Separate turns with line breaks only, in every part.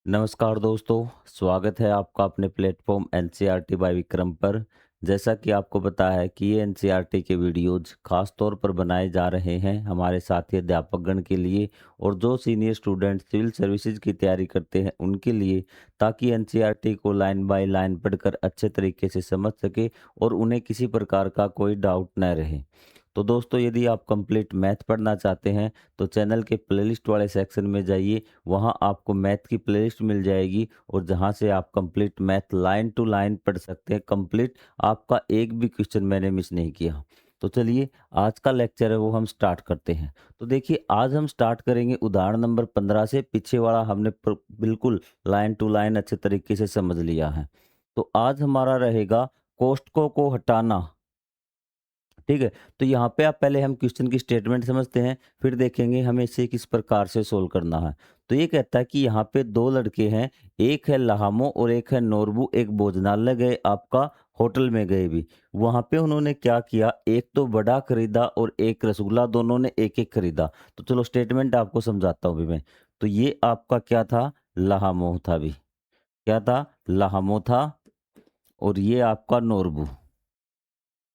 नमस्कार दोस्तों, स्वागत है आपका अपने प्लेटफॉर्म एनसीईआरटी बाय विक्रम पर। जैसा कि आपको पता है कि ये एनसीईआरटी के वीडियोज़ ख़ास तौर पर बनाए जा रहे हैं हमारे साथी अध्यापकगण के लिए और जो सीनियर स्टूडेंट सिविल सर्विसेज की तैयारी करते हैं उनके लिए, ताकि एनसीईआरटी को लाइन बाय लाइन पढ़कर अच्छे तरीके से समझ सके और उन्हें किसी प्रकार का कोई डाउट न रहे। तो दोस्तों, यदि आप कंप्लीट मैथ पढ़ना चाहते हैं तो चैनल के प्लेलिस्ट वाले सेक्शन में जाइए, वहाँ आपको मैथ की प्लेलिस्ट मिल जाएगी और जहाँ से आप complete math line to line पढ़ सकते हैं। कंप्लीट आपका एक भी क्वेश्चन मैंने मिस नहीं किया। तो चलिए, आज का लेक्चर है वो हम स्टार्ट करते हैं। तो देखिए, आज हम स्टार्ट करेंगे उदाहरण नंबर 15 से। पीछे वाला हमने बिल्कुल लाइन टू लाइन अच्छे तरीके से समझ लिया है। तो आज हमारा रहेगा कोष्टकों को हटाना। ठीक है, तो यहाँ पे आप पहले हम क्वेश्चन की स्टेटमेंट समझते हैं, फिर देखेंगे हमें इसे किस प्रकार से सोल्व करना है। तो ये कहता है कि यहाँ पे दो लड़के हैं, एक है लहामो और एक है नोरबू, एक भोजनालय गए, आपका होटल में गए भी। वहाँ पे उन्होंने क्या किया, एक तो बड़ा खरीदा और एक रसगुल्ला, दोनों ने एक एक खरीदा। तो चलो स्टेटमेंट आपको समझाता हूँ अभी मैं। तो ये आपका क्या था, लहामो था भी, क्या था, लहामो था। और ये आपका नोरबू,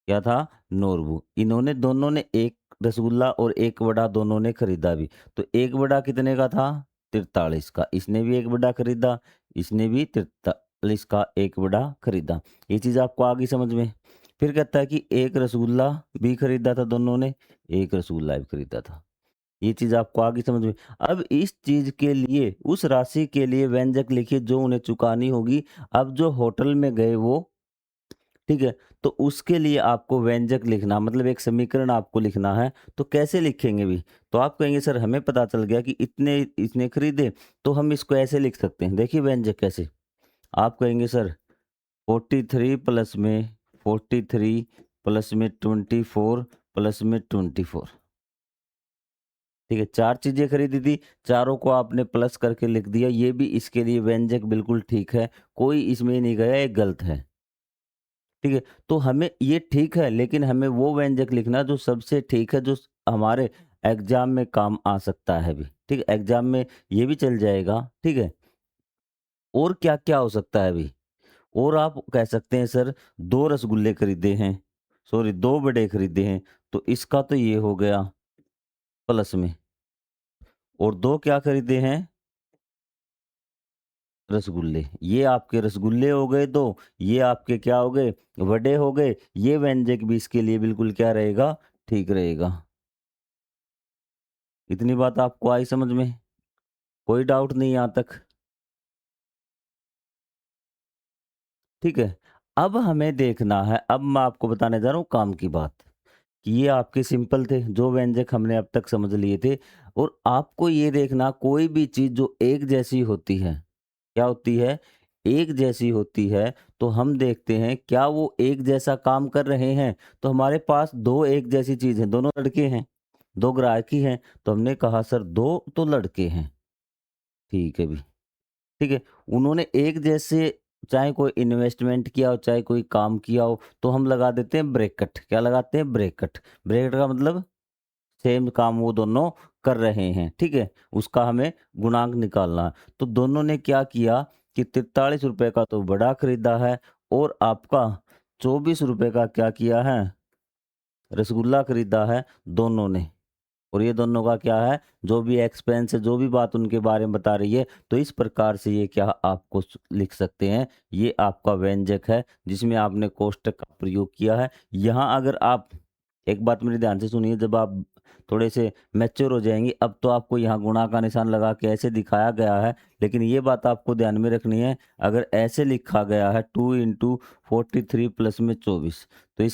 क्या था, नोरबू। इन्होंने दोनों ने एक रसगुल्ला और एक बड़ा दोनों ने खरीदा भी। तो एक बड़ा कितने का था, 43 का। इसने भी एक बड़ा खरीदा, इसने भी 43 का एक बड़ा खरीदा। ये चीज़ आपको आ गई समझ में। फिर कहता है कि एक रसगुल्ला भी खरीदा था दोनों ने, एक रसगुल्ला भी खरीदा था। ये चीज़ आपको आ गई समझ में। अब इस चीज़ के लिए, उस राशि के लिए व्यंजक लिखिए जो उन्हें चुकानी होगी। अब जो होटल में गए वो, ठीक है, तो उसके लिए आपको व्यंजक लिखना, मतलब एक समीकरण आपको लिखना है। तो कैसे लिखेंगे भी, तो आप कहेंगे सर हमें पता चल गया कि इतने इसने खरीदे, तो हम इसको ऐसे लिख सकते हैं। देखिए व्यंजक कैसे, आप कहेंगे सर 43 प्लस में 43 प्लस में 24 प्लस में 24। ठीक है, चार चीजें खरीदी थी, चारों को आपने प्लस करके लिख दिया। ये भी इसके लिए व्यंजक बिल्कुल ठीक है, कोई इसमें नहीं गया ये गलत है। ठीक है, तो हमें ये ठीक है, लेकिन हमें वो व्यंजक लिखना जो सबसे ठीक है, जो हमारे एग्जाम में काम आ सकता है भी। ठीक है, एग्जाम में ये भी चल जाएगा। ठीक है, और क्या क्या हो सकता है अभी, और आप कह सकते हैं सर दो रसगुल्ले खरीदे हैं, सॉरी दो बड़े खरीदे हैं, तो इसका तो ये हो गया प्लस में। और दो क्या खरीदे हैं, रसगुल्ले। ये आपके रसगुल्ले हो गए दो, ये आपके क्या हो गए, वड़े हो गए। ये व्यंजक भी इसके लिए बिल्कुल क्या रहेगा, ठीक रहेगा। इतनी बात आपको आई समझ में, कोई डाउट नहीं यहाँ तक। ठीक है, अब हमें देखना है, अब मैं आपको बताने जा रहा हूँ काम की बात, कि ये आपके सिंपल थे जो व्यंजक हमने अब तक समझ लिए थे। और आपको ये देखना, कोई भी चीज जो एक जैसी होती है, क्या होती है, एक जैसी होती है, तो हम देखते हैं क्या वो एक जैसा काम कर रहे हैं। तो हमारे पास दो एक जैसी चीज है, दोनों लड़के हैं, दो ग्राहकी हैं, तो हमने कहा सर दो तो लड़के हैं। ठीक है भी, ठीक है, उन्होंने एक जैसे, चाहे कोई इन्वेस्टमेंट किया हो चाहे कोई काम किया हो, तो हम लगा देते हैं ब्रैकेट। क्या लगाते हैं, ब्रैकेट। ब्रैकेट का मतलब सेम काम वो दोनों कर रहे हैं। ठीक है, उसका हमें गुणांक निकालना है। तो दोनों ने क्या किया कि 43 रुपए का तो बड़ा खरीदा है, और आपका 24 रुपए का क्या किया है, रसगुल्ला खरीदा है दोनों ने। और ये दोनों का क्या है, जो भी एक्सपेंस है, जो भी बात उनके बारे में बता रही है, तो इस प्रकार से ये क्या आपको लिख सकते हैं। ये आपका व्यंजक है जिसमें आपने कोष्टक का प्रयोग किया है। यहाँ अगर आप, एक बात मेरे ध्यान से सुनिए, जब आप थोड़े से मैच्योर हो जाएंगे, अब तो आपको यहाँ गुणा का निशान लगा के ऐसे दिखाया गया है, लेकिन ये बात आपको ध्यान में रखनी है। अगर ऐसे लिखा गया है 2 × 43 प्लस में 24, तो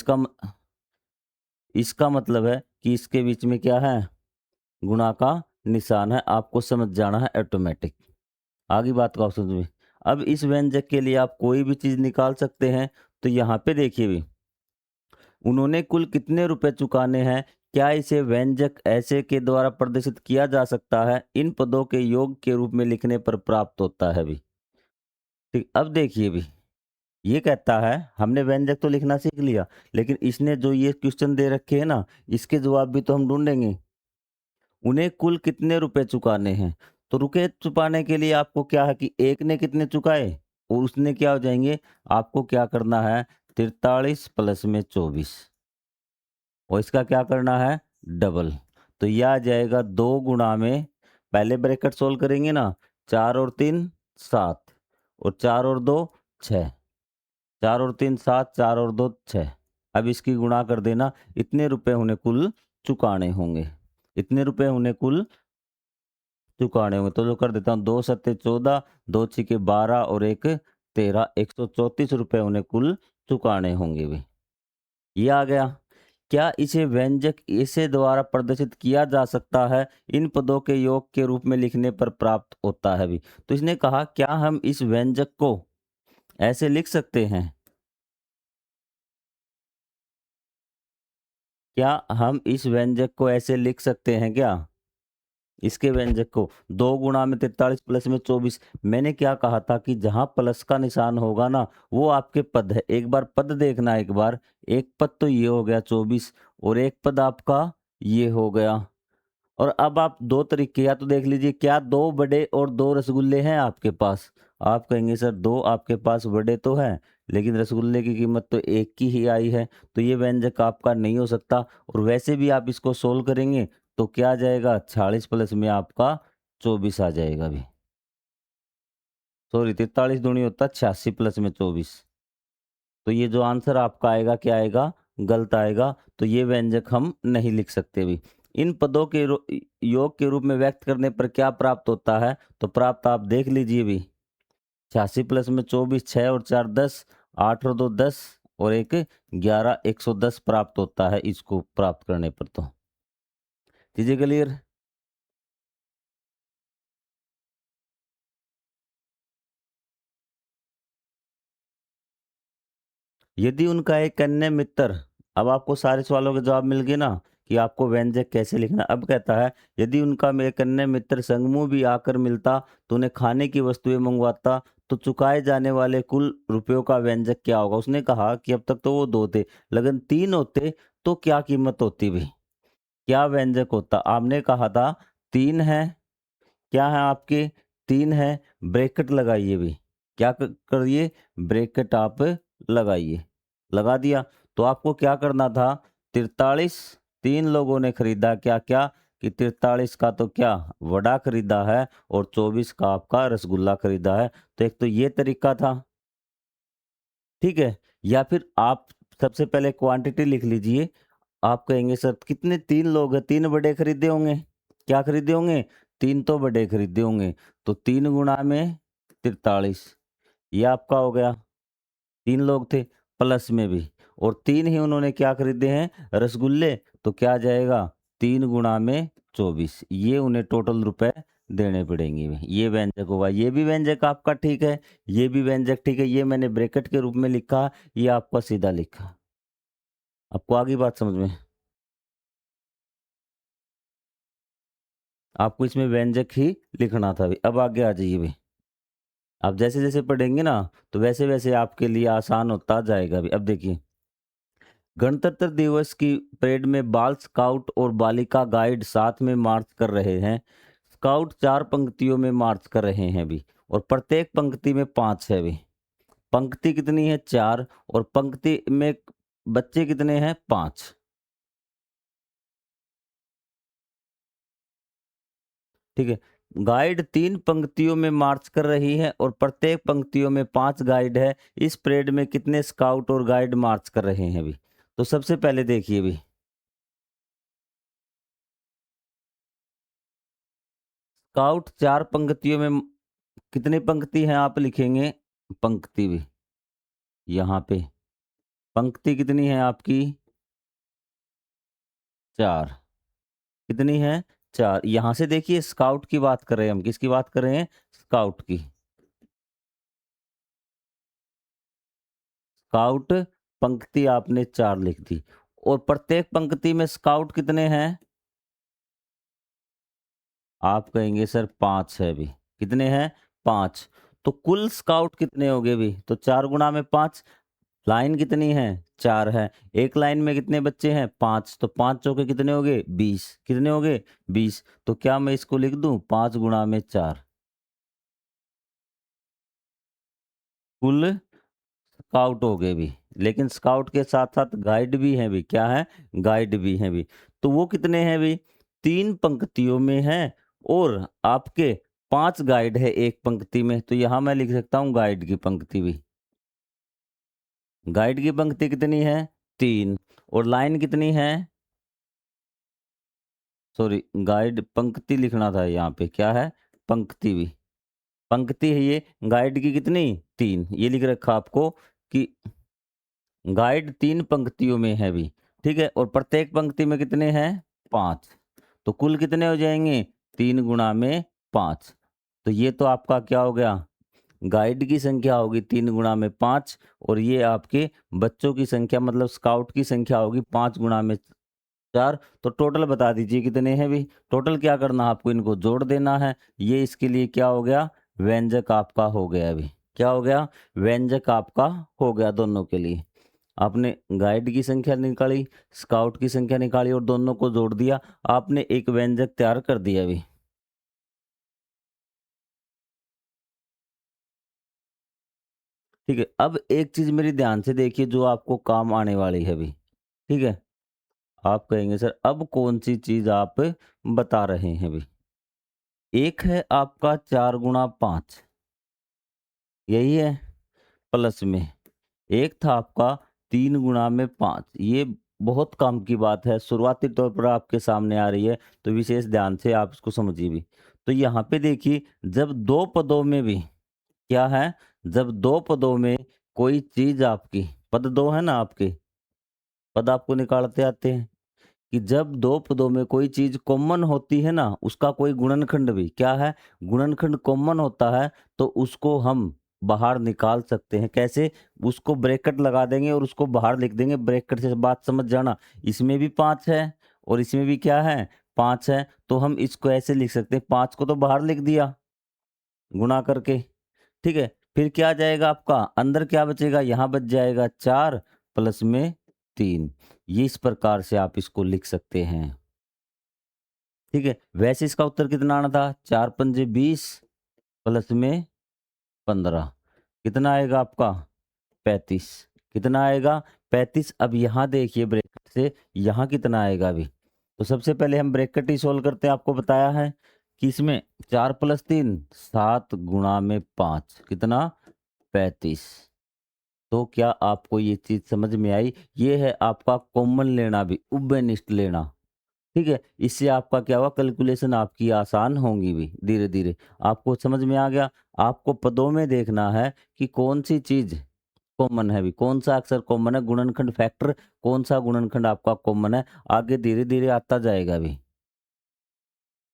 इसका मतलब है कि इसके बीच में क्या है, गुणा का निशान है। आपको समझ जाना है ऑटोमेटिक। आगे बात को आप समझ में। अब इस व्यंजक के लिए आप कोई भी चीज निकाल सकते हैं। तो यहाँ पे देखिए भी, उन्होंने कुल कितने रुपए चुकाने हैं, क्या इसे व्यंजक ऐसे के द्वारा प्रदर्शित किया जा सकता है, इन पदों के योग के रूप में लिखने पर प्राप्त होता है भी। ठीक, अब देखिए भी, ये कहता है हमने व्यंजक तो लिखना सीख लिया, लेकिन इसने जो ये क्वेश्चन दे रखे हैं ना, इसके जवाब भी तो हम ढूंढेंगे। उन्हें कुल कितने रुपए चुकाने हैं, तो रुके छुपाने के लिए आपको क्या है कि एक ने कितने चुकाए और उसने क्या हो जाएंगे, आपको क्या करना है 43 प्लस में 24 और इसका क्या करना है डबल। तो यह आ जाएगा 2 गुणा में, पहले ब्रैकेट सोल्व करेंगे ना, 4 और 3 7 और 4 और 2 6, 4 और 3 7, 4 और 2 6। अब इसकी गुणा कर देना, इतने रुपए उन्हें कुल चुकाने होंगे, इतने रुपए उन्हें कुल चुकाने होंगे। तो जो कर देता हूँ 2 सत्ते 14, 2 छिके 12 और 1 13, 134 रुपए उन्हें कुल चुकाने होंगे भी। ये आ गया। क्या इसे व्यंजक इसे द्वारा प्रदर्शित किया जा सकता है, इन पदों के योग के रूप में लिखने पर प्राप्त होता है भी। तो इसने कहा क्या हम इस व्यंजक को ऐसे लिख सकते हैं, क्या हम इस व्यंजक को ऐसे लिख सकते हैं क्या, इसके व्यंजक को 2 गुणा में 43 प्लस में 24। मैंने क्या कहा था कि जहां प्लस का निशान होगा ना वो आपके पद है, एक बार पद देखना, एक बार एक पद तो ये हो गया 24 और एक पद आपका ये हो गया। और अब आप दो तरीके, या तो देख लीजिए क्या 2 बड़े और 2 रसगुल्ले हैं आपके पास। आप कहेंगे सर दो आपके पास बड़े तो हैं लेकिन रसगुल्ले की कीमत तो एक की ही आई है, तो ये व्यंजक आपका नहीं हो सकता। और वैसे भी आप इसको सोल्व करेंगे तो क्या आ जाएगा 46 प्लस में आपका 24 आ जाएगा भी, सॉरी 43 दूनी होता 86 प्लस में 24। तो ये जो आंसर आपका आएगा क्या आएगा, गलत आएगा। तो ये व्यंजक हम नहीं लिख सकते भी। इन पदों के योग के रूप में व्यक्त करने पर क्या प्राप्त होता है, तो प्राप्त आप देख लीजिए भी, 86 प्लस में 24, 6 और 4 10, 8 और 2 10 और 1 11, 110 प्राप्त होता है इसको प्राप्त करने पर। तो चीजें क्लियर। यदि उनका एक अन्य मित्र, अब आपको सारे सवालों के जवाब मिल गए ना कि आपको व्यंजक कैसे लिखना। अब कहता है यदि उनका में एक अन्य मित्र संगमू भी आकर मिलता तो उन्हें खाने की वस्तुएं मंगवाता तो चुकाए जाने वाले कुल रुपयों का व्यंजक क्या होगा। उसने कहा कि अब तक तो वो 2 थे लेकिन 3 होते तो क्या कीमत होती भी, क्या व्यंजक होता। आपने कहा था 3 है, क्या है आपके 3 है, ब्रैकेट लगाइए भी, क्या करिए ब्रैकेट आप लगाइए, लगा दिया। तो आपको क्या करना था 43, 3 लोगों ने खरीदा क्या क्या कि 43 का तो क्या वड़ा खरीदा है और 24 का आपका रसगुल्ला खरीदा है। तो एक तो ये तरीका था, ठीक है। या फिर आप सबसे पहले क्वांटिटी लिख लीजिए। आप कहेंगे सर कितने 3 लोग हैं, 3 बड़े खरीदे होंगे, क्या खरीदे होंगे 3 तो बड़े खरीदे होंगे। तो 3 गुणा में 43 ये आपका हो गया, 3 लोग थे प्लस में भी, और 3 ही उन्होंने क्या खरीदे हैं रसगुल्ले। तो क्या आ जाएगा 3 गुणा में 24, ये उन्हें टोटल रुपए देने पड़ेंगे। ये व्यंजक होगा, ये भी व्यंजक आपका ठीक है, ये भी व्यंजक ठीक है। ये मैंने ब्रैकेट के रूप में लिखा, ये आपका सीधा लिखा। आपको आगे बात समझ में, आपको इसमें व्यंजक ही लिखना था भी। अब आगे आ जाइए भी, आप जैसे जैसे पढ़ेंगे ना तो वैसे वैसे आपके लिए आसान होता जाएगा भी। अब देखिए गणतंत्र दिवस की परेड में बाल स्काउट और बालिका गाइड साथ में मार्च कर रहे हैं। स्काउट 4 पंक्तियों में मार्च कर रहे हैं भी और प्रत्येक पंक्ति में 5 है भी। पंक्ति कितनी है 4 और पंक्ति में बच्चे कितने हैं 5, ठीक है। गाइड 3 पंक्तियों में मार्च कर रही है और प्रत्येक पंक्तियों में 5 गाइड है। इस परेड में कितने स्काउट और गाइड मार्च कर रहे हैं भी। तो सबसे पहले देखिए भी, स्काउट 4 पंक्तियों में कितनी पंक्ति हैं आप लिखेंगे, पंक्ति भी यहाँ पे पंक्ति कितनी है आपकी 4, कितनी है 4। यहाँ से देखिए स्काउट की बात कर रहे हैं हम, किसकी बात कर रहे हैं स्काउट की। स्काउट पंक्ति आपने 4 लिख दी और प्रत्येक पंक्ति में स्काउट कितने हैं, आप कहेंगे सर 5 है भी, कितने हैं 5। तो कुल स्काउट कितने हो गए भी, तो 4 गुणा में 5, लाइन कितनी है? 4 है। एक लाइन में कितने बच्चे हैं? 5। तो 5 चौके कितने हो गए? 20। कितने हो गए? 20। तो क्या मैं इसको लिख दूं 5 गुणा में 4? कुल स्काउट हो गए भी। लेकिन स्काउट के साथ साथ गाइड भी हैं भी। क्या है? गाइड भी हैं भी। तो वो कितने हैं भी? 3 पंक्तियों में है और आपके 5 गाइड है एक पंक्ति में। तो यहां मैं लिख सकता हूं गाइड की पंक्ति भी। गाइड की पंक्ति कितनी है? 3। और लाइन कितनी है? सॉरी, गाइड पंक्ति लिखना था यहाँ पे। क्या है? पंक्ति भी। पंक्ति है ये। गाइड की कितनी? 3। ये लिख रखा आपको कि गाइड 3 पंक्तियों में है भी। ठीक है। और प्रत्येक पंक्ति में कितने हैं? 5। तो कुल कितने हो जाएंगे? 3 गुणा में 5। तो ये तो आपका क्या हो गया? गाइड की संख्या होगी 3 गुणा में 5। और ये आपके बच्चों की संख्या मतलब स्काउट की संख्या होगी 5 गुणा में 4। तो टोटल बता दीजिए कितने हैं भी। टोटल क्या करना है आपको? इनको जोड़ देना है। ये इसके लिए क्या हो गया? व्यंजक आपका हो गया अभी। क्या हो गया? व्यंजक आपका हो गया दोनों के लिए। आपने गाइड की संख्या निकाली, स्काउट की संख्या निकाली और दोनों को जोड़ दिया। आपने एक व्यंजक तैयार कर दिया अभी। ठीक है। अब एक चीज मेरी ध्यान से देखिए जो आपको काम आने वाली है अभी। ठीक है। आप कहेंगे सर अब कौन सी चीज आप बता रहे हैं अभी? एक है आपका 4 गुणा 5, यही है, प्लस में एक था आपका 3 गुणा में 5। ये बहुत काम की बात है, शुरुआती तौर पर आपके सामने आ रही है, तो विशेष ध्यान से आप इसको समझिए भी। तो यहाँ पे देखिए, जब दो पदों में भी क्या है, जब दो पदों में कोई चीज आपकी, पद दो है ना आपके, पद आपको निकालते आते हैं, कि जब दो पदों में कोई चीज कॉमन होती है ना, उसका कोई गुणनखंड भी क्या है, गुणनखंड कॉमन होता है, तो उसको हम बाहर निकाल सकते हैं। कैसे? उसको ब्रैकेट लगा देंगे और उसको बाहर लिख देंगे। ब्रैकेट से बात समझ जाना। इसमें भी 5 है और इसमें भी क्या है, 5 है। तो हम इसको ऐसे लिख सकते हैं, 5 को तो बाहर लिख दिया गुणा करके। ठीक है। फिर क्या आ जाएगा आपका, अंदर क्या बचेगा, यहाँ बच जाएगा 4 प्लस में 3। ये इस प्रकार से आप इसको लिख सकते हैं। ठीक है। वैसे इसका उत्तर कितना आना था? 4 पंजे 20 प्लस में 15। कितना आएगा आपका? 35। कितना आएगा? 35। अब यहाँ देखिए ब्रैकेट से यहाँ कितना आएगा अभी। तो सबसे पहले हम ब्रैकेट ही सोल्व करते हैं। आपको बताया है कि इसमें 4 + 3 7 गुणा में 5 कितना? 35। तो क्या आपको ये चीज समझ में आई? ये है आपका कॉमन लेना भी, उभयनिष्ठ लेना। ठीक है। इससे आपका क्या हुआ, कैलकुलेशन आपकी आसान होंगी भी धीरे धीरे। आपको समझ में आ गया। आपको पदों में देखना है कि कौन सी चीज कॉमन है भी, कौन सा अक्षर कॉमन है, गुणनखंड फैक्टर कौन सा गुणनखंड आपका कॉमन है। आगे धीरे धीरे आता जाएगा भी।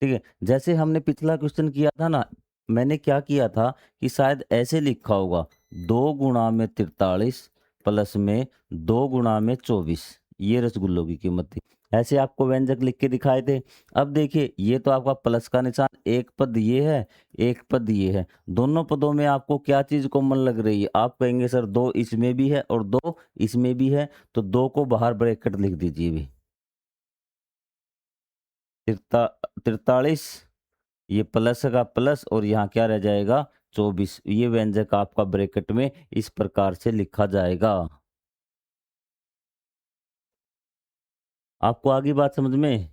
ठीक है। जैसे हमने पिछला क्वेश्चन किया था ना, मैंने क्या किया था कि शायद ऐसे लिखा होगा, 2 गुणा में 43 प्लस में 2 गुणा में 24। ये रसगुल्लों की कीमत थी। ऐसे आपको व्यंजक लिख के दिखाए थे। अब देखिए, ये तो आपका प्लस का निशान, एक पद ये है, एक पद ये है। दोनों पदों में आपको क्या चीज कॉमन लग रही है? आप कहेंगे सर 2 इसमें भी है और 2 इसमें भी है। तो 2 को बाहर ब्रैकेट लिख दीजिए भी। 43, ये प्लस का प्लस और यहाँ क्या रह जाएगा? 24। ये व्यंजक आपका ब्रैकेट में इस प्रकार से लिखा जाएगा। आपको आगे बात समझ में?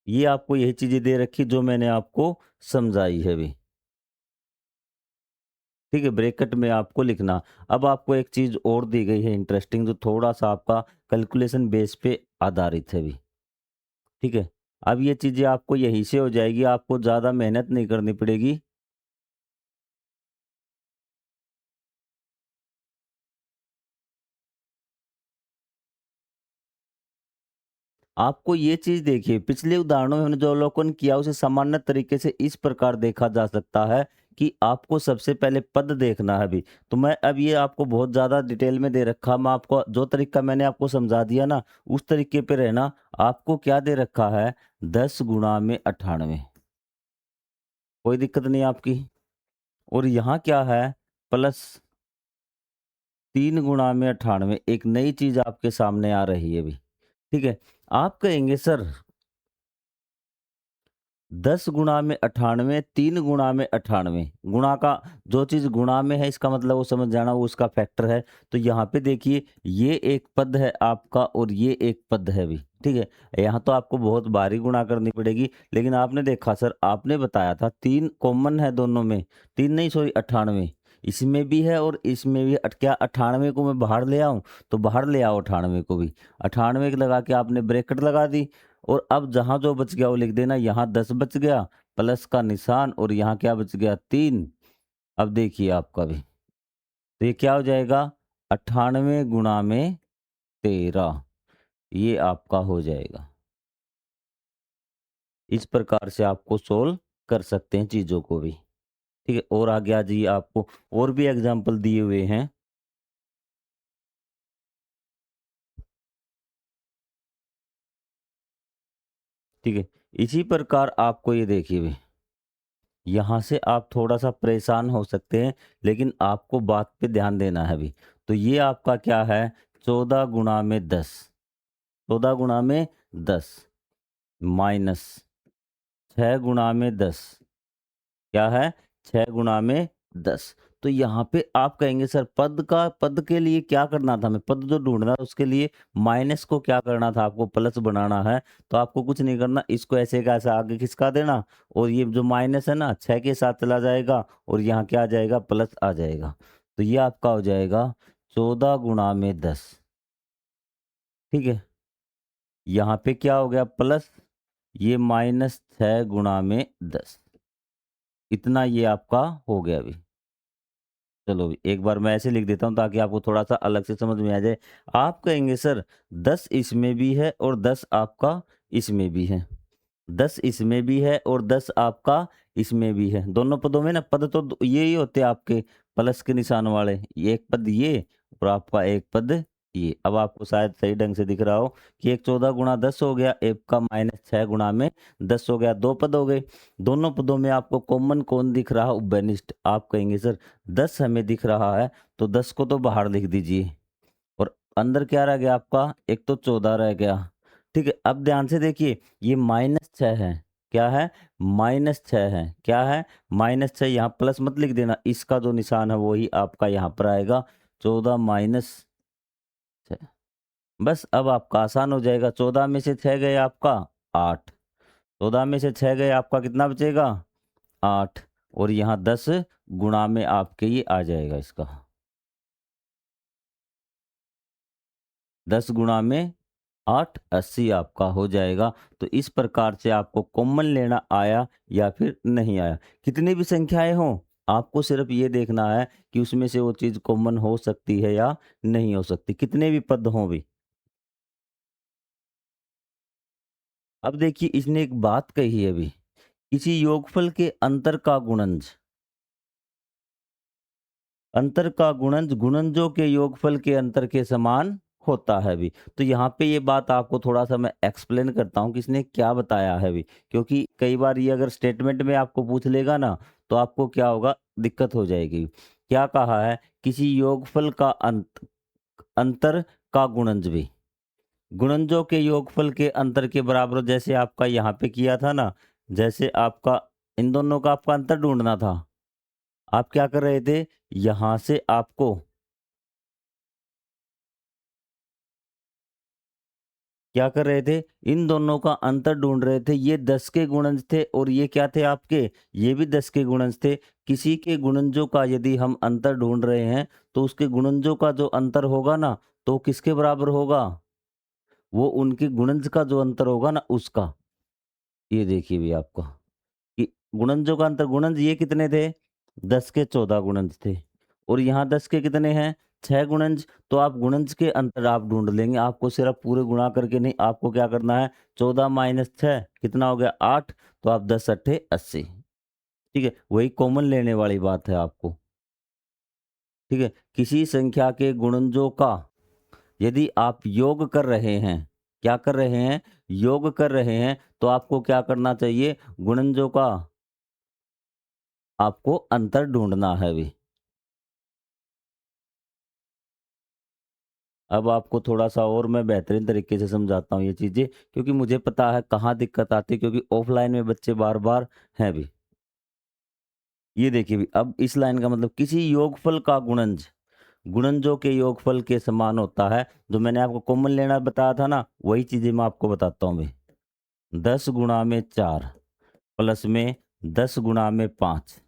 ये आपको यही चीजें दे रखी जो मैंने आपको समझाई है भी। ठीक है। ब्रैकेट में आपको लिखना। अब आपको एक चीज और दी गई है इंटरेस्टिंग, जो थोड़ा सा आपका कैलकुलेशन बेस पे आधारित है भी। ठीक है। अब ये चीजें आपको यहीं से हो जाएगी, आपको ज्यादा मेहनत नहीं करनी पड़ेगी। आपको ये चीज देखिए, पिछले उदाहरणों में हमने जो अवलोकन किया उसे सामान्य तरीके से इस प्रकार देखा जा सकता है कि आपको सबसे पहले पद देखना है अभी। तो मैं अब ये आपको बहुत ज्यादा डिटेल में दे रखा, मैं आपको जो तरीका मैंने आपको समझा दिया ना, उस तरीके पे रहना। आपको क्या दे रखा है? 10 गुणा में 98। कोई दिक्कत नहीं आपकी। और यहाँ क्या है? प्लस 3 गुणा में 98, एक नई चीज़ आपके सामने आ रही है अभी, ठीक है? आप कहेंगे सर 10 गुणा में 98, 3 गुणा में 98, गुणा का जो चीज़ गुणा में है इसका मतलब वो समझ जाना वो उसका फैक्टर है। तो यहाँ पे देखिए ये एक पद है आपका और ये एक पद है भी, ठीक है? यहाँ तो आपको बहुत भारी गुणा करनी पड़ेगी, लेकिन आपने देखा सर आपने बताया था 3 कॉमन है दोनों में, 3 नहीं सॉरी 98, इसमें भी है और इसमें भी क्या 98 को मैं बाहर ले आऊँ? तो बाहर ले आओ 98 को भी, 98 लगा के आपने ब्रैकेट लगा दी और अब जहाँ जो बच गया वो लिख देना, यहाँ 10 बच गया, प्लस का निशान और यहाँ क्या बच गया 3। अब देखिए आपका भी, तो ये क्या हो जाएगा 98 गुणा में 13, ये आपका हो जाएगा। इस प्रकार से आपको सोल्व कर सकते हैं चीज़ों को भी, ठीक है? और आगे आ जाइए, आपको और भी एग्जाम्पल दिए हुए हैं, ठीक है? इसी प्रकार आपको ये देखिए भी, यहाँ से आप थोड़ा-सा परेशान हो सकते हैं, लेकिन आपको बात पे ध्यान देना है अभी। तो ये आपका क्या है 14 गुणा में 10, 14 गुणा में 10 माइनस 6 गुणा में 10, क्या है 6 गुणा में 10। तो यहाँ पे आप कहेंगे सर पद के लिए क्या करना था हमें? पद जो ढूँढना है उसके लिए माइनस को क्या करना था आपको प्लस बनाना है। तो आपको कुछ नहीं करना, इसको ऐसे का ऐसा आगे खिसका देना और ये जो माइनस है ना 6 के साथ चला जाएगा और यहाँ क्या आ जाएगा प्लस आ जाएगा। तो ये आपका हो जाएगा 14 गुणा में 10, ठीक है? यहाँ पे क्या हो गया प्लस, ये माइनस 6 गुणा में 10, इतना ये आपका हो गया अभी। चलो एक बार मैं ऐसे लिख देता हूँ ताकि आपको थोड़ा-सा अलग से समझ में आ जाए। आप कहेंगे सर 10 इसमें भी है और 10 आपका इसमें भी है। 10 इसमें भी है और 10 आपका इसमें भी है। दोनों पदों में ना पद तो ये ही होते हैं आपके प्लस के निशान वाले। ये एक पद ये और आपका एक पद ये। अब आपको शायद सही ढंग से दिख रहा हो कि एक 14 गुणा 10 हो गया, एक का माइनस 6 गुणा में 10 हो गया, 2 पद हो गए। दोनों पदों में आपको कॉमन कौन दिख रहा है? उभयनिष्ठ। आप कहेंगे सर 10 हमें दिख रहा है तो 10 को तो बाहर लिख दीजिए और अंदर क्या रह गया आपका? एक तो 14 रह गया। ठीक है, अब ध्यान से देखिए ये माइनस 6 है। क्या है? माइनस 6 है। क्या है? माइनस 6। यहाँ प्लस मत लिख देना, इसका जो निशान है वही आपका यहाँ पर आएगा 14 माइनस 6। बस अब आपका आसान हो जाएगा। 14 में से 6 गए आपका 8, 14 में से 6 गए आपका कितना बचेगा? 8 और यहाँ 10 गुणा में आपके ये आ जाएगा इसका 10 गुणा में 8 80 आपका हो जाएगा। तो इस प्रकार से आपको कॉमन लेना आया या फिर नहीं आया। कितनी भी संख्याएँ हों, आपको सिर्फ़ ये देखना है कि उसमें से वो चीज़ कॉमन हो सकती है या नहीं हो सकती, कितने भी पद हों भी। अब देखिए इसने एक बात कही है अभी, किसी योगफल के अंतर का गुणज गुणनजों के योगफल के अंतर के समान होता है भी। तो यहाँ पे ये बात आपको थोड़ा-सा मैं एक्सप्लेन करता हूँ कि इसने क्या बताया है भी। क्योंकि कई बार ये अगर स्टेटमेंट में आपको पूछ लेगा ना, तो आपको क्या होगा दिक्कत हो जाएगी। क्या कहा है? किसी योगफल का अंतर का गुणज भी। गुणनजों के योगफल के अंतर के बराबर जैसे आपका यहाँ पे किया था ना, जैसे आपका इन दोनों का आपका अंतर ढूँढना था। आप क्या कर रहे थे? यहाँ से आपको क्या कर रहे थे? इन दोनों का अंतर ढूँढ रहे थे। ये 10 के गुणज थे और ये क्या थे आपके? ये भी 10 के गुणज थे। किसी के गुणनजों का यदि हम अंतर ढूँढ रहे हैं, तो उसके गुणनजों का जो अंतर होगा ना, तो किसके बराबर होगा? वो उनके गुणज का जो अंतर होगा ना, उसका। ये देखिए भी आपको कि गुणनजों का अंतर, गुणज ये कितने थे? 10 के 14 गुणज थे और यहाँ 10 के कितने हैं? 6 गुणज। तो आप गुणज के अंतर आप ढूँढ लेंगे। आपको सिर्फ पूरे गुणा करके नहीं, आपको क्या करना है? 14 माइनस 6 कितना हो गया? 8। तो आप 10 अट्ठे 80। ठीक है? वही कॉमन लेने वाली बात है आपको। ठीक है? किसी संख्या के गुणनजों का यदि आप योग कर रहे हैं, क्या कर रहे हैं? योग कर रहे हैं, तो आपको क्या करना चाहिए? गुणनजों का आपको अंतर ढूँढना है अभी। अब आपको थोड़ा-सा और मैं बेहतरीन तरीके से समझाता हूँ ये चीज़ें, क्योंकि मुझे पता है कहाँ दिक्कत आती है, क्योंकि ऑफ़लाइन में बच्चे बार-बार हैं भी। ये देखिए भी, अब इस लाइन का मतलब किसी योगफल का गुणज, गुणनजों के योगफल के समान होता है। जो मैंने आपको कॉमन लेना बताया था ना, वही चीज़ें मैं आपको बताता हूँ अभी। 10 गुणा में 4 प्लस में 10 गुणा में 5,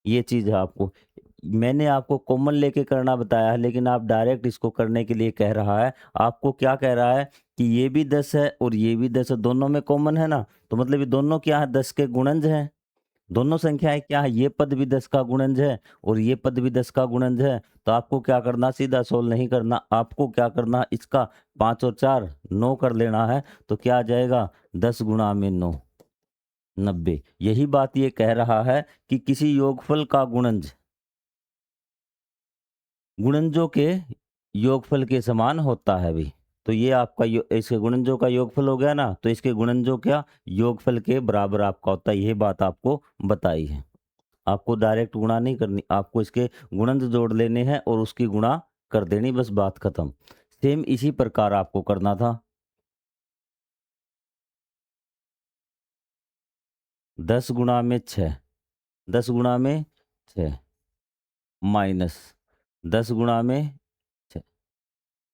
ये चीज़ है आपको। मैंने आपको कॉमन लेके करना बताया है, लेकिन आप डायरेक्ट इसको करने के लिए कह रहा है। आपको क्या कह रहा है कि ये भी 10 है और ये भी 10 है, दोनों में कॉमन है ना, तो मतलब ये दोनों क्या है, 10 के गुणज हैं। दोनों संख्याएँ क्या है, ये पद भी 10 का गुणज है और ये पद भी 10 का गुणज है। तो आपको क्या करना, सीधा सोल्व नहीं करना, आपको क्या करना, इसका 5 और 4 9 कर लेना है। तो क्या आ जाएगा, 10 गुणा में 9 90। यही बात ये कह रहा है कि किसी योगफल का गुणज गुणनजों के योगफल के समान होता है भी। तो ये आपका इसके गुणनजों का योगफल हो गया ना, तो इसके गुणनजों क्या, योगफल के बराबर आपका होता है। यही बात आपको बताई है। आपको डायरेक्ट गुणा नहीं करनी, आपको इसके गुणज जोड़ लेने हैं और उसकी गुणा कर देनी, बस बात खत्म। सेम इसी प्रकार आपको करना था। 10 गुणा में 6, 10 गुणा में 6 माइनस 10 गुणा में 6,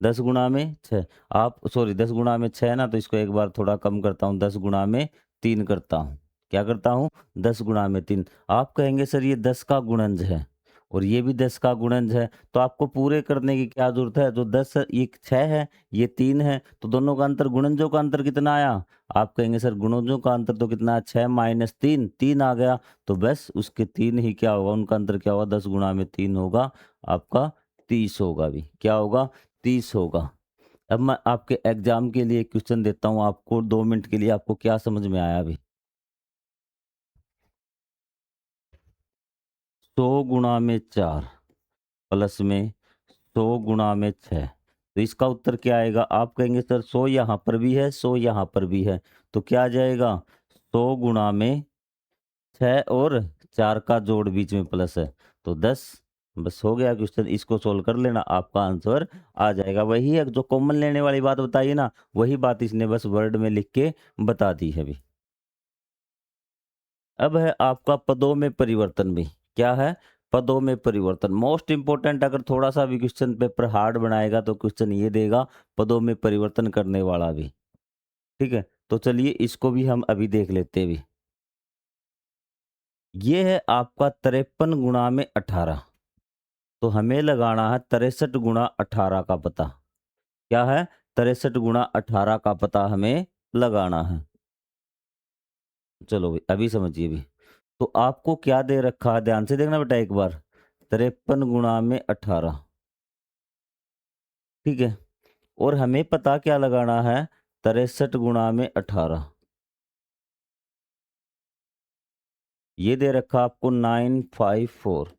10 गुणा में 6, आप सॉरी 10 गुणा में 6 ना, तो इसको एक बार थोड़ा कम करता हूँ, 10 गुणा में 3 करता हूँ। क्या करता हूँ, 10 गुणा में 3। आप कहेंगे सर ये 10 का गुणज है और ये भी 10 का गुणज है, तो आपको पूरे करने की क्या ज़रूरत है? जो 10 ये 6 है, ये 3 है, तो दोनों का अंतर, गुणनजों का अंतर कितना आया? आप कहेंगे सर गुणनजों का अंतर तो कितना है, 6 माइनस 3, 3 आ गया, तो बस उसके 3 ही क्या होगा, उनका अंतर क्या होगा, 10 गुणा में 3 होगा, आपका 30 होगा भी। क्या होगा? 30 होगा। अब मैं आपके एग्ज़ाम के लिए क्वेश्चन देता हूँ आपको, 2 मिनट के लिए, आपको क्या समझ में आया अभी? 100 गुणा में 4 प्लस में 100 गुणा में 6, तो इसका उत्तर क्या आएगा? आप कहेंगे सर 100 यहाँ पर भी है, 100 यहाँ पर भी है, तो क्या आ जाएगा? 100 गुणा में 6 और 4 का जोड़ बीच में प्लस है, तो 10। बस हो गया क्वेश्चन, इसको सोल्व कर लेना, आपका आंसर आ जाएगा। वही है जो कॉमन लेने वाली बात बताई है ना, वही बात इसने बस वर्ड में लिख के बता दी है अभी। अब है आपका पदों में परिवर्तन भी। क्या है? पदों में परिवर्तन। मोस्ट इंपोर्टेंट, अगर थोड़ा-सा भी क्वेश्चन पेपर हार्ड बनाएगा तो क्वेश्चन ये देगा, पदों में परिवर्तन करने वाला भी। ठीक है? तो चलिए इसको भी हम अभी देख लेते हैं अभी। ये है आपका 53 गुणा में 18, तो हमें लगाना है 63 गुणा 18 का पता। क्या है? 63 गुणा 18 का पता हमें लगाना है। चलो भई, अभी समझिए भी। तो आपको क्या दे रखा है, ध्यान से देखना बेटा एक बार। 53 गुणा में 18, ठीक है? और हमें पता क्या लगाना है, 63 गुणा में 18। ये दे रखा आपको 954।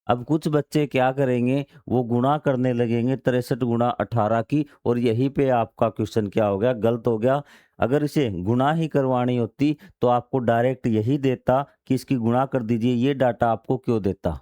अब कुछ बच्चे क्या करेंगे, वो गुणा करने लगेंगे 63 गुणा 18 की, और यहीं पे आपका क्वेश्चन क्या हो गया, गलत हो गया। अगर इसे गुणा ही करवानी होती तो आपको डायरेक्ट यही देता कि इसकी गुणा कर दीजिए, ये डाटा आपको क्यों देता?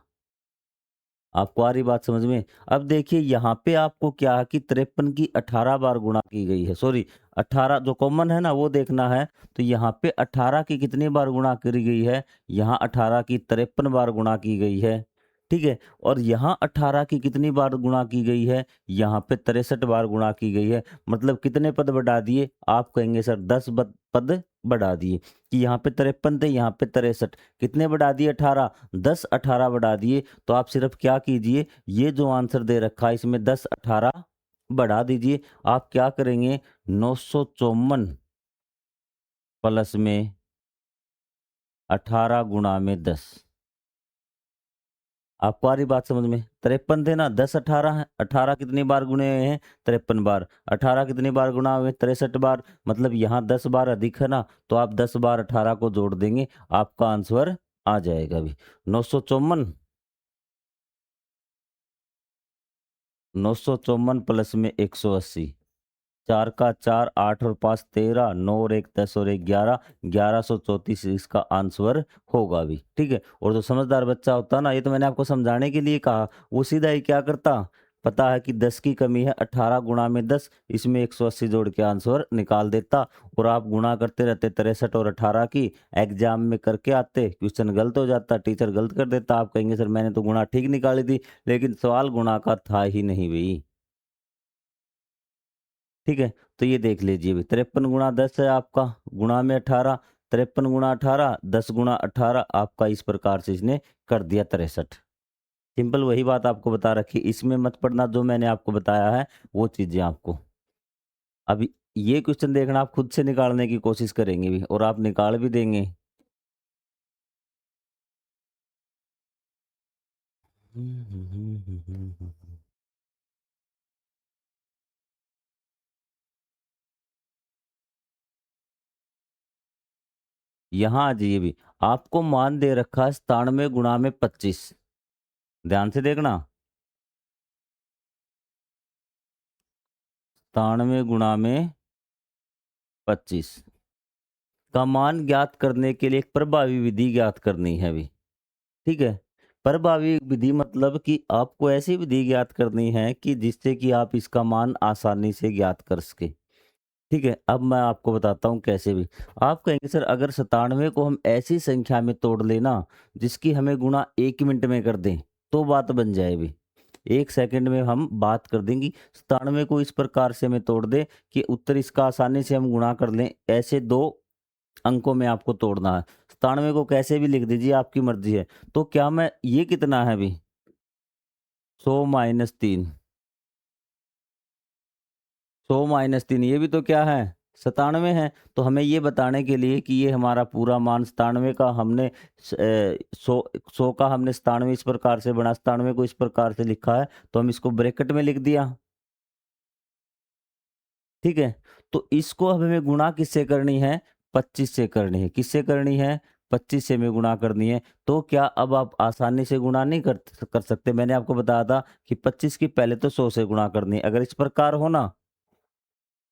आपको आ रही बात समझ में? अब देखिए यहाँ पे आपको क्या है कि 53 की 18 बार गुणा की गई है, सॉरी 18 जो कॉमन है ना वो देखना है। तो यहाँ पे 18 की कितनी बार गुणा करी गई है, यहाँ 18 की 53 बार गुणा की गई है, ठीक है? और यहाँ 18 की कितनी बार गुणा की गई है, यहाँ पे 63 बार गुणा की गई है। मतलब कितने पद बढ़ा दिए? आप कहेंगे सर 10 पद बढ़ा दिए, कि यहाँ पे 53 थे, यहाँ पे 63, कितने बढ़ा दिए? 18, 10 18 बढ़ा दिए। तो आप सिर्फ क्या कीजिए, ये जो आंसर दे रखा है इसमें 10 18 बढ़ा दीजिए। आप क्या करेंगे, 954 प्लस में 18 गुणा में 10। आपको आ रही बात समझ में? 53 थे ना, 10 18 है, 18 कितनी बार गुणे हुए हैं? 53 बार। 18 कितनी बार गुणा हुए? 63 बार। मतलब यहाँ 10 बार अधिक है ना, तो आप 10 बार 18 को जोड़ देंगे, आपका आंसर आ जाएगा अभी 954। 954 प्लस में 180, 4 का 4, 8 और 5 13, 9 और 1 10 और 1 11, 1134 इसका आंसर होगा अभी, ठीक है? और जो समझदार बच्चा होता ना, ये तो मैंने आपको समझाने के लिए कहा, वो सीधा ही क्या करता, पता है कि 10 की कमी है, 18 गुणा में 10, इसमें 180 जोड़ के आंसर निकाल देता और आप गुणा करते रहते 63 और 18 की, एग्जाम में करके आते, क्वेश्चन गलत हो जाता, टीचर गलत कर देता, आप कहेंगे सर मैंने तो गुणा ठीक निकाली थी, लेकिन सवाल गुणा का था ही नहीं भई। ठीक है, तो ये देख लीजिए भी 53 गुणा 10 है आपका, गुणा में 18, 53 गुणा 18, 10 गुणा 18, आपका इस प्रकार से इसने कर दिया 63। सिंपल वही बात आपको बता रखी, इसमें मत पढ़ना जो मैंने आपको बताया है वो चीजें आपको। अभी ये क्वेश्चन देखना, आप खुद से निकालने की कोशिश करेंगे भी और आप निकाल भी देंगे। यहाँ आ जाइए भी, आपको मान दे रखा है 97 गुणा में 25, ध्यान से देखना, 97 गुणा में 25 का मान ज्ञात करने के लिए एक प्रभावी विधि ज्ञात करनी है भी। ठीक है, प्रभावी विधि मतलब कि आपको ऐसी विधि ज्ञात करनी है कि जिससे कि आप इसका मान आसानी से ज्ञात कर सके। ठीक है, अब मैं आपको बताता हूँ कैसे भी। आप कहेंगे सर अगर 97 को हम ऐसी संख्या में तोड़ लेना जिसकी हमें गुणा 1 मिनट में कर दें तो बात बन जाए भी। 1 सेकंड में हम बात कर देंगे। 97 को इस प्रकार से हमें तोड़ दें कि उत्तर इसका आसानी से हम गुणा कर लें। ऐसे 2 अंकों में आपको तोड़ना है। 97 को कैसे भी लिख दीजिए, आपकी मर्ज़ी है। तो क्या मैं ये कितना है अभी? 100 माइनस 3, 100 माइनस 3 ये भी तो क्या है? 97 है। तो हमें ये बताने के लिए कि ये हमारा पूरा मान 97 का हमने 100 का हमने 97 इस प्रकार से बना, 97 को इस प्रकार से लिखा है, तो हम इसको ब्रैकेट में लिख दिया। ठीक है? तो इसको अब हमें गुणा किससे करनी है? 25 से करनी है। किससे करनी है? 25 से हमें गुणा करनी है। तो क्या अब आप आसानी से गुणा नहीं कर सकते? मैंने आपको बताया था कि 25 की पहले तो 100 से गुणा करनी है। अगर इस प्रकार हो ना,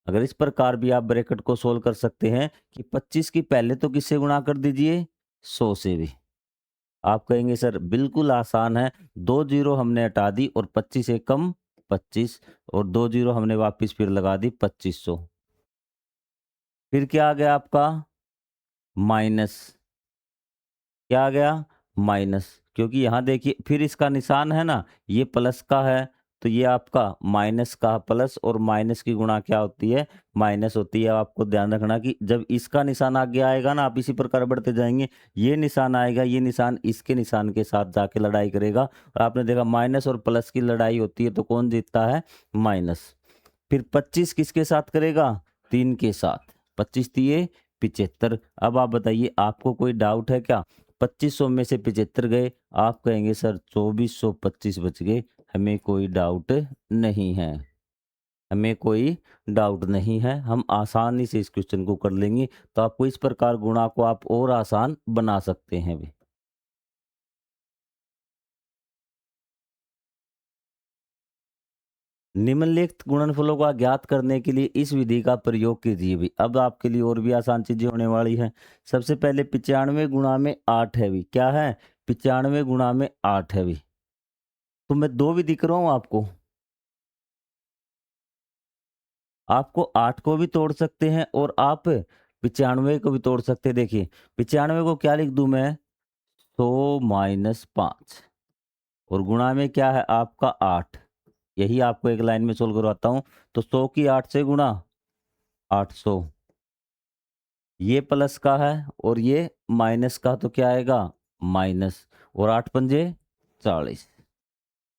अगर इस प्रकार भी आप ब्रैकेट को सोल्व कर सकते हैं कि 25 की पहले तो किससे गुणा कर दीजिए? 100 से भी। आप कहेंगे सर बिल्कुल आसान है। 2 जीरो हमने हटा दी और 25 से कम 25 और 2 जीरो हमने वापस फिर लगा दी 2500। फिर क्या आ गया आपका? माइनस। क्या आ गया? माइनस। क्योंकि यहाँ देखिए फिर इसका निशान है ना, ये प्लस का है, तो ये आपका माइनस का प्लस और माइनस की गुणा क्या होती है? माइनस होती है। आपको ध्यान रखना कि जब इसका निशान आगे आएगा ना, आप इसी प्रकार बढ़ते जाएंगे, ये निशान आएगा, ये निशान इसके निशान के साथ जाके लड़ाई करेगा और आपने देखा माइनस और प्लस की लड़ाई होती है तो कौन जीतता है? माइनस। फिर 25 किसके साथ करेगा? 3 के साथ। 25 तिये 75। अब आप बताइए आपको कोई डाउट है क्या? 2500 में से 75 गए, आप कहेंगे सर 2425 बच गए। हमें कोई डाउट नहीं है, हमें कोई डाउट नहीं है, हम आसानी से इस क्वेश्चन को कर लेंगे। तो आपको इस प्रकार गुणा को आप और आसान बना सकते हैं भी। निम्नलिखित गुणनफलों का ज्ञात करने के लिए इस विधि का प्रयोग कीजिए भी। अब आपके लिए और भी आसान चीजें होने वाली हैं। सबसे पहले 95 गुणा में 8 है भी। क्या है? 95 गुणा में 8 है भी। तो मैं 2 विधि कराऊं आपको। आपको 8 को भी तोड़ सकते हैं और आप 95 को भी तोड़ सकते हैं। देखिए 95 को क्या लिख दूं मैं? 100 माइनस 5 और गुणा में क्या है आपका? 8। यही आपको एक लाइन में सोल्व करवाता हूं। तो 100 की 8 से गुणा 800, ये प्लस का है और ये माइनस का, तो क्या आएगा? माइनस। और 8 पंजे 40।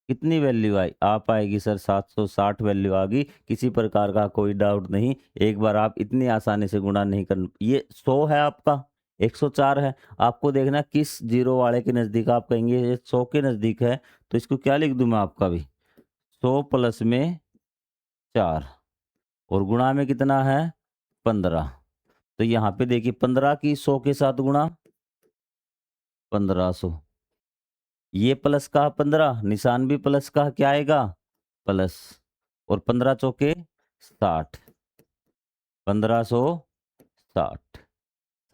कितनी वैल्यू आई? आप आएगी सर 760 वैल्यू आ गई। किसी प्रकार का कोई डाउट नहीं। एक बार आप इतनी आसानी से गुणा नहीं कर, ये 100 है आपका, 104 है। आपको देखना किस जीरो वाले के नजदीक, आप कहेंगे ये 100 के नजदीक है, तो इसको क्या लिख दूं मैं आपका भी? 100 प्लस में 4 और गुणा में कितना है? 15। तो यहाँ पे देखिए 15 की 100 के साथ गुणा 1500, ये प्लस का 15, निशान भी प्लस का, क्या आएगा? प्लस। और 15 चौके 60, 1560।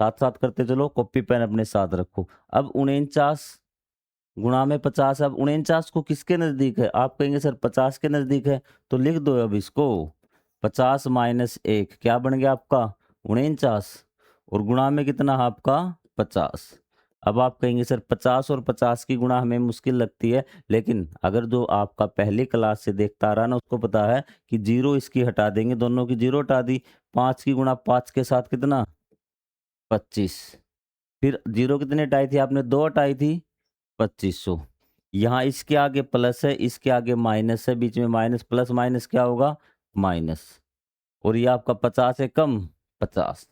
साथ साथ करते चलो, कॉपी पेन अपने साथ रखो। अब 49 गुणा में 50। अब 49 को किसके नज़दीक है? आप कहेंगे सर 50 के नज़दीक है, तो लिख दो अब इसको 50 माइनस 1 क्या बन गया आपका 49 और गुणा में कितना है आपका 50। अब आप कहेंगे सर 50 और 50 की गुणा हमें मुश्किल लगती है, लेकिन अगर जो आपका पहली क्लास से देखता आ रहा ना उसको पता है कि जीरो इसकी हटा देंगे, दोनों की जीरो हटा दी, 5 की गुणा 5 के साथ कितना 25। फिर जीरो कितने हटाई थी आपने? 2 हटाई थी 2500। यहाँ इसके आगे प्लस है, इसके आगे माइनस है, बीच में माइनस प्लस माइनस क्या होगा माइनस, और ये आपका 50 है कम 50।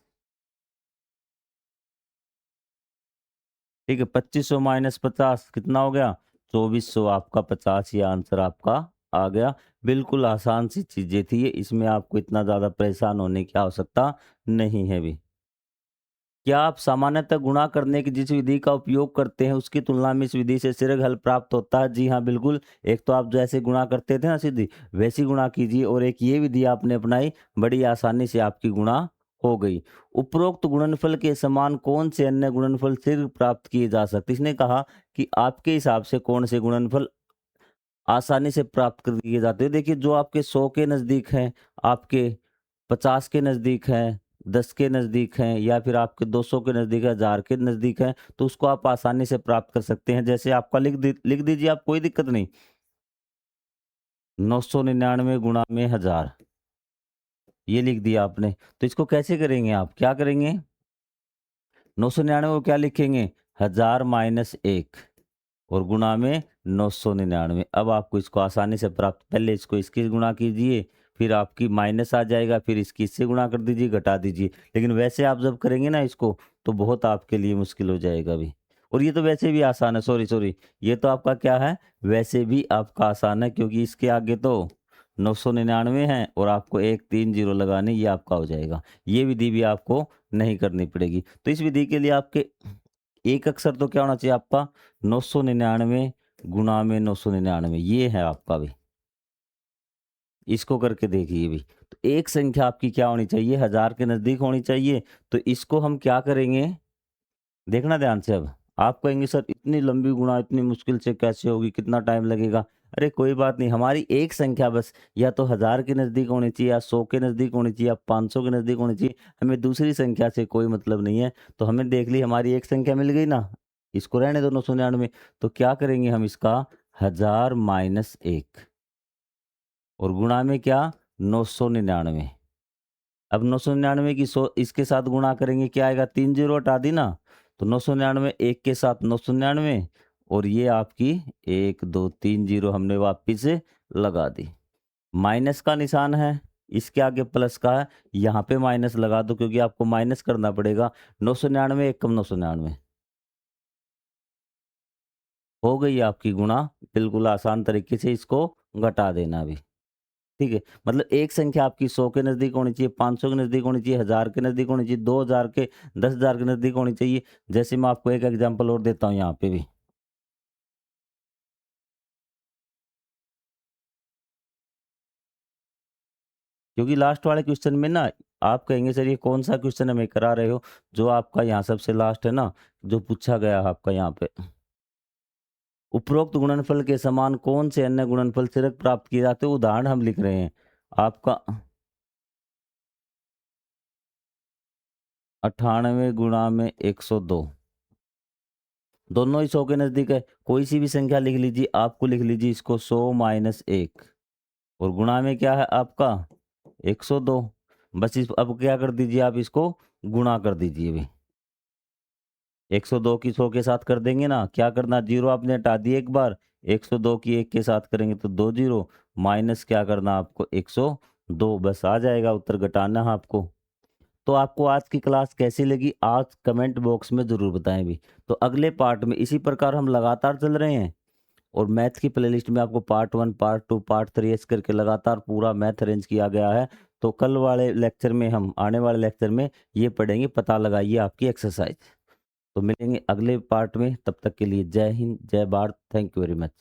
ठीक है 2500 माइनस 50 कितना हो गया 2400। आपका 50 ये आंसर आपका आ गया। बिल्कुल आसान सी चीजें थी ये, इसमें आपको इतना ज्यादा परेशान होने की आवश्यकता नहीं है भी। क्या आप सामान्यतः गुणा करने की जिस विधि का उपयोग करते हैं उसकी तुलना में इस विधि से शीघ्र हल प्राप्त होता है? जी हाँ बिल्कुल। एक तो आप जैसे गुणा करते थे ना सीधी वैसी गुणा कीजिए, और एक ये विधि आपने अपनाई, बड़ी आसानी से आपकी गुणा हो गई। उपरोक्त गुणनफल के समान कौन से अन्य गुणनफल शीघ्र प्राप्त किए जा सकते? इसने कहा कि आपके हिसाब से कौन से गुणनफल आसानी से प्राप्त कर दिए जाते हैं। देखिए जो आपके 100 के नज़दीक हैं, आपके 50 के नज़दीक हैं, 10 के नज़दीक हैं, या फिर आपके 200 के नज़दीक है, 1000 के नज़दीक हैं, तो उसको आप आसानी से प्राप्त कर सकते हैं। जैसे आपका लिख दीजिए आप, कोई दिक्कत नहीं। 999 गुणा में 1000 ये लिख दिया आपने। तो इसको कैसे करेंगे आप? क्या करेंगे? 999 को क्या लिखेंगे? 1000 माइनस 1 और गुणा में 999। अब आपको इसको आसानी से प्राप्त, पहले इसको इसकी गुणा कीजिए, फिर आपकी माइनस आ जाएगा, फिर इसकी इससे गुणा कर दीजिए, घटा दीजिए। लेकिन वैसे आप जब करेंगे ना इसको तो बहुत आपके लिए मुश्किल हो जाएगा अभी। और ये तो वैसे भी आसान है, सॉरी सॉरी, ये तो आपका क्या है, वैसे भी आपका आसान है, क्योंकि इसके आगे तो 999 है और आपको 130 लगाने, ये आपका हो जाएगा। ये विधि भी आपको नहीं करनी पड़ेगी। तो इस विधि के लिए आपके एक अक्षर तो क्या होना चाहिए आपका 999 गुणा में 999, ये है आपका भी। इसको करके देखिए भी। तो एक संख्या आपकी क्या होनी चाहिए? 1000 के नज़दीक होनी चाहिए। तो इसको हम क्या करेंगे? देखना ध्यान से अब। आप कहेंगे सर इतनी लंबी गुणा इतनी मुश्किल से कैसे होगी? कितना टाइम लगेगा? अरे कोई बात नहीं, हमारी एक संख्या बस या तो 1000 के नज़दीक होनी चाहिए, या 100 के नज़दीक होनी चाहिए, या 500 के नज़दीक होनी चाहिए। हमें दूसरी संख्या से कोई मतलब नहीं है। तो हमें देख ली हमारी एक संख्या मिल गई ना, इसको रहने दो 999। तो क्या करेंगे हम इसका 1000 माइनस 1 और गुणा में क्या 999। अब 999 की 100 इसके साथ गुणा करेंगे, क्या आएगा? 3 जीरो हटा दी ना, तो 999 1 के साथ 999, और ये आपकी 1 2 3 जीरो हमने वापिस लगा दी। माइनस का निशान है, इसके आगे प्लस का है, यहाँ पे माइनस लगा दो क्योंकि आपको माइनस करना पड़ेगा। 999 1 कम 999 हो गई आपकी गुणा। बिल्कुल आसान तरीके से इसको घटा देना भी। ठीक है, मतलब एक संख्या आपकी 100 के नज़दीक होनी चाहिए, 500 के नज़दीक होनी चाहिए, 1000 के नज़दीक होनी चाहिए, 2000 के, 10,000 के नज़दीक होनी चाहिए। जैसे मैं आपको एक एग्जांपल और देता हूँ यहाँ पे भी। क्योंकि लास्ट वाले क्वेश्चन में ना आप कहेंगे सर ये कौन सा क्वेश्चन हमें करा रहे हो, जो आपका यहाँ सबसे लास्ट है ना, जो पूछा गया है आपका यहाँ पे। उपरोक्त गुणनफल के समान कौन से अन्य गुणनफल शीघ्र प्राप्त किए जाते हैं? उदाहरण हम लिख रहे हैं आपका 98 गुणा में 102, दोनों ही 100 के नज़दीक है। कोई सी भी संख्या लिख लीजिए, आपको लिख लीजिए इसको 100 माइनस 1 और गुणा में क्या है आपका 102। बस इस अब क्या कर दीजिए, आप इसको गुणा कर दीजिए भी। 102 की 100 के साथ कर देंगे ना, क्या करना, जीरो आपने हटा दिए एक बार, 102 की 1 के साथ करेंगे तो 2 जीरो, माइनस क्या करना आपको 102, बस आ जाएगा उत्तर, घटाना है आपको। तो आपको आज की क्लास कैसी लगी आज कमेंट बॉक्स में ज़रूर बताएं भी। तो अगले पार्ट में इसी प्रकार हम लगातार चल रहे हैं, और मैथ की प्लेलिस्ट में आपको पार्ट 1 पार्ट 2 पार्ट 3 ऐसे करके लगातार पूरा मैथ अरेंज किया गया है। तो कल वाले लेक्चर में, हम आने वाले लेक्चर में ये पढ़ेंगे, पता लगाइए आपकी एक्सरसाइज। तो मिलेंगे अगले पार्ट में, तब तक के लिए जय हिंद जय Bharat, thank you very much.